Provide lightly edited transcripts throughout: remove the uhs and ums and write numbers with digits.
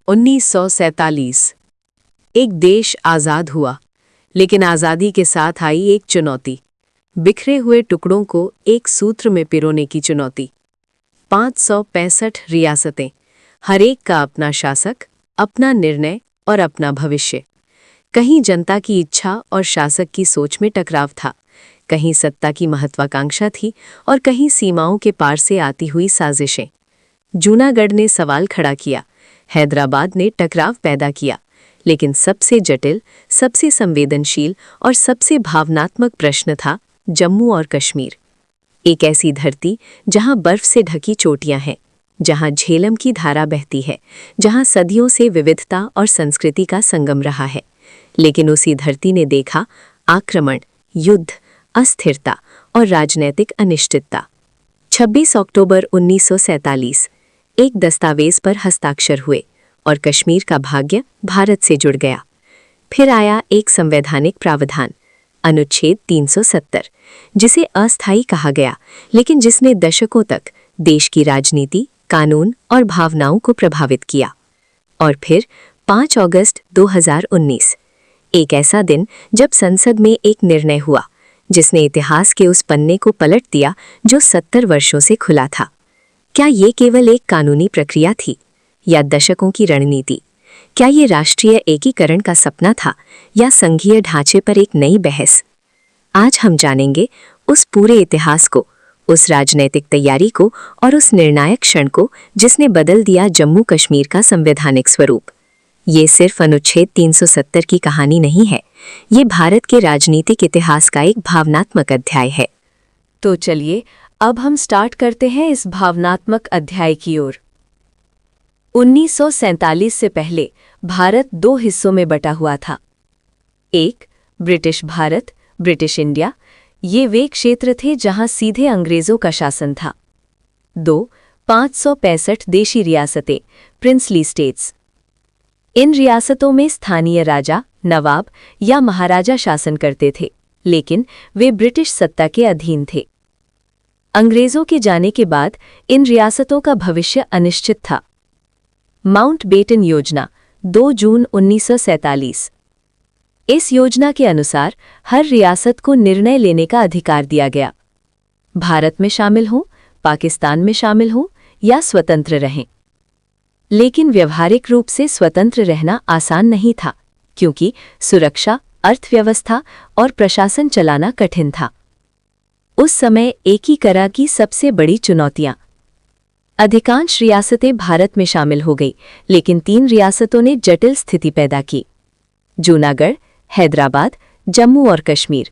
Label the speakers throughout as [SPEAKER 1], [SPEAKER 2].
[SPEAKER 1] 1947 एक देश आज़ाद हुआ, लेकिन आज़ादी के साथ आई एक चुनौती, बिखरे हुए टुकड़ों को एक सूत्र में पिरोने की चुनौती। 565 रियासतें, हर एक का अपना शासक, अपना निर्णय और अपना भविष्य। कहीं जनता की इच्छा और शासक की सोच में टकराव था, कहीं सत्ता की महत्वाकांक्षा थी और कहीं सीमाओं के पार से आती हुई साजिशें। जूनागढ़ ने सवाल खड़ा किया, हैदराबाद ने टकराव पैदा किया, लेकिन सबसे जटिल, सबसे संवेदनशील और सबसे भावनात्मक प्रश्न था जम्मू और कश्मीर। एक ऐसी धरती जहां बर्फ से ढकी चोटियां हैं, जहां झेलम की धारा बहती है, जहां सदियों से विविधता और संस्कृति का संगम रहा है। लेकिन उसी धरती ने देखा आक्रमण, युद्ध, अस्थिरता और राजनैतिक अनिश्चितता। 26 अक्टूबर 1947 एक दस्तावेज पर हस्ताक्षर हुए और कश्मीर का भाग्य भारत से जुड़ गया। फिर आया एक संवैधानिक प्रावधान, अनुच्छेद 370, जिसे अस्थायी कहा गया, लेकिन जिसने दशकों तक देश की राजनीति, कानून और भावनाओं को प्रभावित किया। और फिर 5 अगस्त 2019, एक ऐसा दिन जब संसद में एक निर्णय हुआ जिसने इतिहास के उस पन्ने को पलट दिया जो 70 वर्षों से खुला था। क्या ये केवल एक कानूनी प्रक्रिया थी या दशकों की रणनीति? क्या ये राष्ट्रीय एकीकरण का सपना था या संघीय ढांचे पर एक नई बहस? आज हम जानेंगे उस पूरे इतिहास को, उस राजनैतिक तैयारी को और उस निर्णायक क्षण को जिसने बदल दिया जम्मू कश्मीर का संवैधानिक स्वरूप। ये सिर्फ अनुच्छेद 370 की कहानी नहीं है, ये भारत के राजनीतिक इतिहास का एक भावनात्मक अध्याय है।
[SPEAKER 2] तो चलिए अब हम स्टार्ट करते हैं इस भावनात्मक अध्याय की ओर। 1947 से पहले भारत 2 हिस्सों में बटा हुआ था। एक, ब्रिटिश भारत, ब्रिटिश इंडिया, ये वे क्षेत्र थे जहां सीधे अंग्रेजों का शासन था। 2, 565 देशी रियासतें, प्रिंसली स्टेट्स। इन रियासतों में स्थानीय राजा, नवाब या महाराजा शासन करते थे, लेकिन वे ब्रिटिश सत्ता के अधीन थे। अंग्रेजों के जाने के बाद इन रियासतों का भविष्य अनिश्चित था। माउंटबेटन योजना, 2 जून 1947। इस योजना के अनुसार हर रियासत को निर्णय लेने का अधिकार दिया गया। भारत में शामिल हों, पाकिस्तान में शामिल हों या स्वतंत्र रहें। लेकिन व्यवहारिक रूप से स्वतंत्र रहना आसान नहीं था, क्योंकि सुरक्षा, अर्थव्यवस्था और प्रशासन चलाना कठिन था। उस समय एकीकरण की सबसे बड़ी चुनौतियां। अधिकांश रियासतें भारत में शामिल हो गई, लेकिन 3 रियासतों ने जटिल स्थिति पैदा की: जूनागढ़, हैदराबाद, जम्मू और कश्मीर।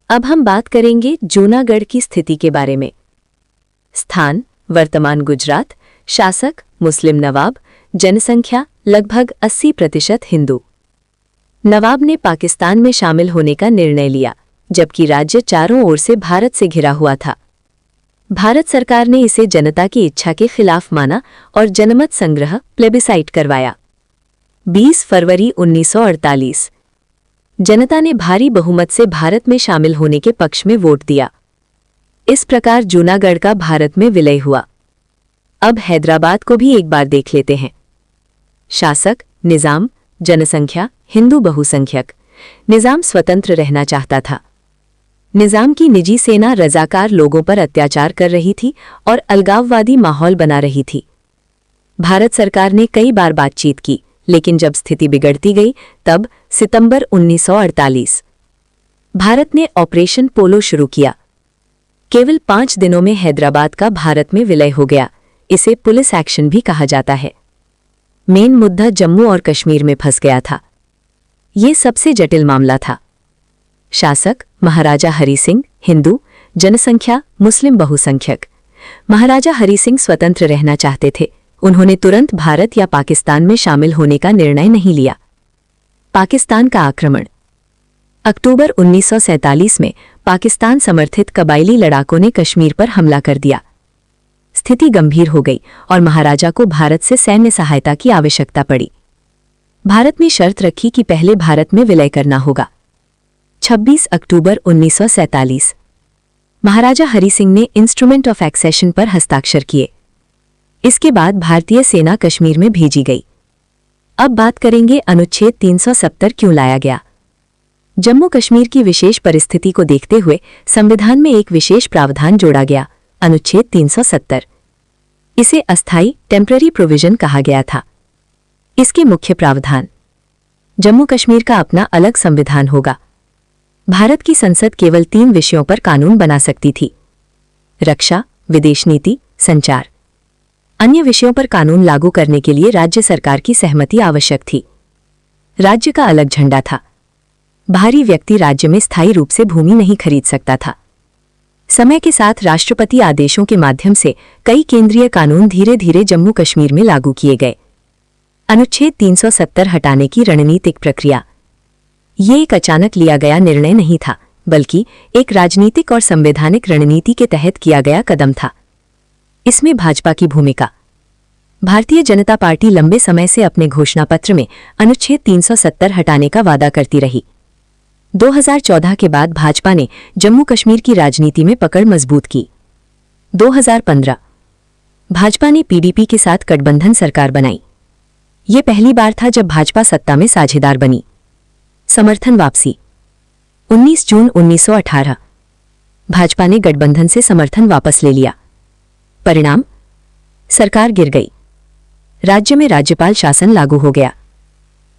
[SPEAKER 2] अब हम बात करेंगे जूनागढ़ की स्थिति के बारे में। स्थान, वर्तमान गुजरात। शासक, मुस्लिम नवाब। जनसंख्या, लगभग 80% हिंदू। नवाब ने पाकिस्तान में शामिल होने का निर्णय लिया, जबकि राज्य चारों ओर से भारत से घिरा हुआ था। भारत सरकार ने इसे जनता की इच्छा के खिलाफ माना और जनमत संग्रह प्लेबिसाइट करवाया। 20 फरवरी 1948 जनता ने भारी बहुमत से भारत में शामिल होने के पक्ष में वोट दिया। इस प्रकार जूनागढ़ का भारत में विलय हुआ। अब हैदराबाद को भी एक बार देख लेते हैं। शासक, निजाम। जनसंख्या, हिंदू बहुसंख्यक। निजाम स्वतंत्र रहना चाहता था। निजाम की निजी सेना रजाकार लोगों पर अत्याचार कर रही थी और अलगाववादी माहौल बना रही थी। भारत सरकार ने कई बार बातचीत की, लेकिन जब स्थिति बिगड़ती गई तब सितंबर 1948 भारत ने ऑपरेशन पोलो शुरू किया। केवल 5 दिनों में हैदराबाद का भारत में विलय हो गया। इसे पुलिस एक्शन भी कहा जाता है। मेन मुद्दा जम्मू और कश्मीर में फंस गया था। ये सबसे जटिल मामला था। शासक, महाराजा हरि सिंह, हिंदू। जनसंख्या, मुस्लिम बहुसंख्यक। महाराजा हरि सिंह स्वतंत्र रहना चाहते थे। उन्होंने तुरंत भारत या पाकिस्तान में शामिल होने का निर्णय नहीं लिया। पाकिस्तान का आक्रमण। अक्टूबर 1947 में पाकिस्तान समर्थित कबायली लड़ाकों ने कश्मीर पर हमला कर दिया। स्थिति गंभीर हो गई और महाराजा को भारत से सैन्य सहायता की आवश्यकता पड़ी। भारत ने शर्त रखी कि पहले भारत में विलय करना होगा। 26 अक्टूबर 1947 महाराजा हरि सिंह ने इंस्ट्रूमेंट ऑफ एक्सेशन पर हस्ताक्षर किए। इसके बाद भारतीय सेना कश्मीर में भेजी गई। अब बात करेंगे अनुच्छेद 370 क्यों लाया गया। जम्मू कश्मीर की विशेष परिस्थिति को देखते हुए संविधान में एक विशेष प्रावधान जोड़ा गया, अनुच्छेद 370। इसे अस्थायी टेम्पररी प्रोविजन कहा गया था। इसके मुख्य प्रावधान: जम्मू कश्मीर का अपना अलग संविधान होगा। भारत की संसद केवल 3 विषयों पर कानून बना सकती थी: रक्षा, विदेश नीति, संचार। अन्य विषयों पर कानून लागू करने के लिए राज्य सरकार की सहमति आवश्यक थी। राज्य का अलग झंडा था। बाहरी व्यक्ति राज्य में स्थायी रूप से भूमि नहीं खरीद सकता था। समय के साथ राष्ट्रपति आदेशों के माध्यम से कई केंद्रीय कानून धीरे धीरे जम्मू कश्मीर में लागू किए गए। अनुच्छेद 370 हटाने की रणनीतिक प्रक्रिया: ये एक अचानक लिया गया निर्णय नहीं था, बल्कि एक राजनीतिक और संवैधानिक रणनीति के तहत किया गया कदम था। इसमें भाजपा की भूमिका: भारतीय जनता पार्टी लंबे समय से अपने घोषणापत्र में अनुच्छेद 370 हटाने का वादा करती रही। 2014 के बाद भाजपा ने जम्मू कश्मीर की राजनीति में पकड़ मजबूत की। 2015 भाजपा ने पीडीपी के साथ गठबंधन सरकार बनाई। ये पहली बार था जब भाजपा सत्ता में साझेदार बनी। समर्थन वापसी: 19 जून 1918 भाजपा ने गठबंधन से समर्थन वापस ले लिया। परिणाम: सरकार गिर गई। राज्य में राज्यपाल शासन लागू हो गया।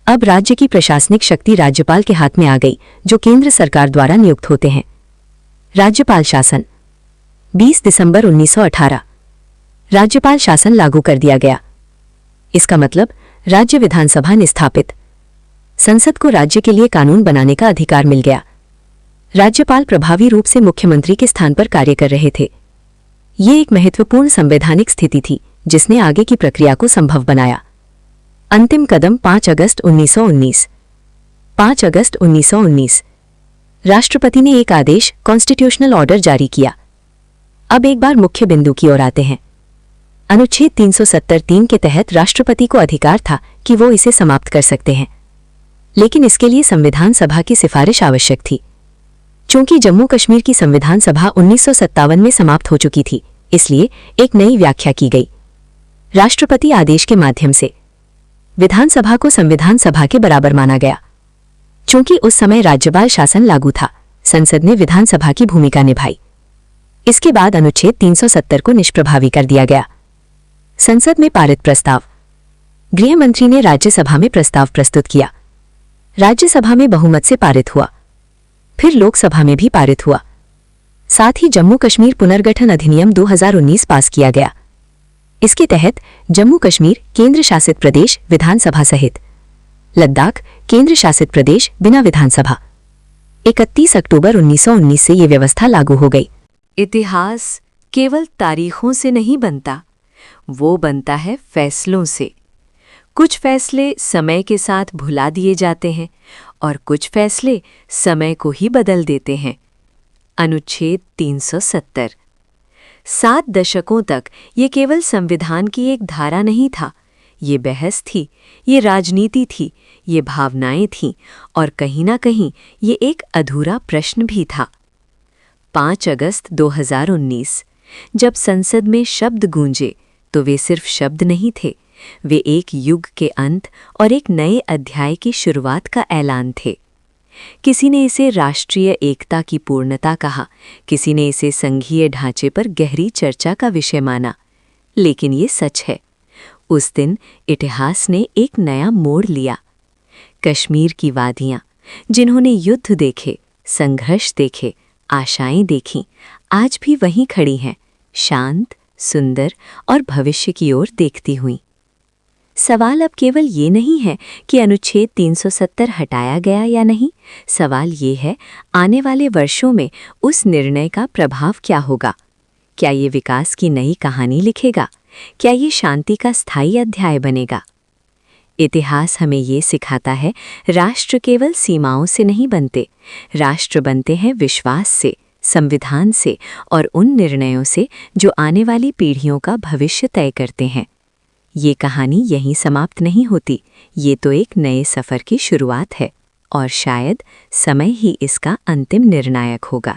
[SPEAKER 2] अब राज्य की प्रशासनिक शक्ति राज्यपाल के हाथ में आ गई, जो केंद्र सरकार द्वारा नियुक्त होते हैं। राज्यपाल शासन: 20 दिसंबर 1918 राज्यपाल शासन लागू कर दिया गया। इसका मतलब राज्य विधानसभा निस्थापित। संसद को राज्य के लिए कानून बनाने का अधिकार मिल गया। राज्यपाल प्रभावी रूप से मुख्यमंत्री के स्थान पर कार्य कर रहे थे। ये एक महत्वपूर्ण संवैधानिक स्थिति थी जिसने आगे की प्रक्रिया को संभव बनाया। अंतिम कदम 5 अगस्त 1919। 5 अगस्त 1919 राष्ट्रपति ने एक आदेश कॉन्स्टिट्यूशनल ऑर्डर जारी किया। अब एक बार मुख्य बिंदु की ओर आते हैं। अनुच्छेद 370(3) के तहत राष्ट्रपति को अधिकार था कि वो इसे समाप्त कर सकते हैं, लेकिन इसके लिए संविधान सभा की सिफारिश आवश्यक थी। चूंकि जम्मू कश्मीर की संविधान सभा 1957 में समाप्त हो चुकी थी, इसलिए एक नई व्याख्या की गई। राष्ट्रपति आदेश के माध्यम से विधानसभा को संविधान सभा के बराबर माना गया। चूंकि उस समय राज्यपाल शासन लागू था, संसद ने विधानसभा की भूमिका निभाई। इसके बाद अनुच्छेद 370 को निष्प्रभावी कर दिया गया। संसद में पारित प्रस्ताव: गृह मंत्री ने राज्यसभा में प्रस्ताव प्रस्तुत किया। राज्यसभा में बहुमत से पारित हुआ, फिर लोकसभा में भी पारित हुआ। साथ ही जम्मू कश्मीर पुनर्गठन अधिनियम 2019 पास किया गया। इसके तहत जम्मू कश्मीर केंद्र शासित प्रदेश विधानसभा सहित लद्दाख केंद्र शासित प्रदेश बिना विधानसभा। 31 अक्टूबर 1919 से ये व्यवस्था लागू हो गई।
[SPEAKER 1] इतिहास केवल तारीखों से नहीं बनता, वो बनता है फैसलों से। कुछ फैसले समय के साथ भुला दिए जाते हैं और कुछ फैसले समय को ही बदल देते हैं। अनुच्छेद 370। 7 दशकों तक ये केवल संविधान की एक धारा नहीं था, ये बहस थी, ये राजनीति थी, ये भावनाएं थीं और कहीं ना कहीं ये एक अधूरा प्रश्न भी था। 5 अगस्त 2019 जब संसद में शब्द गूंजे तो वे सिर्फ शब्द नहीं थे, वे एक युग के अंत और एक नए अध्याय की शुरुआत का ऐलान थे। किसी ने इसे राष्ट्रीय एकता की पूर्णता कहा, किसी ने इसे संघीय ढांचे पर गहरी चर्चा का विषय माना, लेकिन ये सच है, उस दिन इतिहास ने एक नया मोड़ लिया। कश्मीर की वादियां, जिन्होंने युद्ध देखे, संघर्ष देखे, आशाएं देखीं, आज भी वहीं खड़ी हैं, शांत, सुंदर और भविष्य की ओर देखती हुई। सवाल अब केवल ये नहीं है कि अनुच्छेद 370 हटाया गया या नहीं, सवाल ये है आने वाले वर्षों में उस निर्णय का प्रभाव क्या होगा। क्या ये विकास की नई कहानी लिखेगा? क्या ये शांति का स्थायी अध्याय बनेगा? इतिहास हमें ये सिखाता है, राष्ट्र केवल सीमाओं से नहीं बनते, राष्ट्र बनते हैं विश्वास से, संविधान से और उन निर्णयों से जो आने वाली पीढ़ियों का भविष्य तय करते हैं। ये कहानी यहीं समाप्त नहीं होती, ये तो एक नए सफ़र की शुरुआत है और शायद समय ही इसका अंतिम निर्णायक होगा।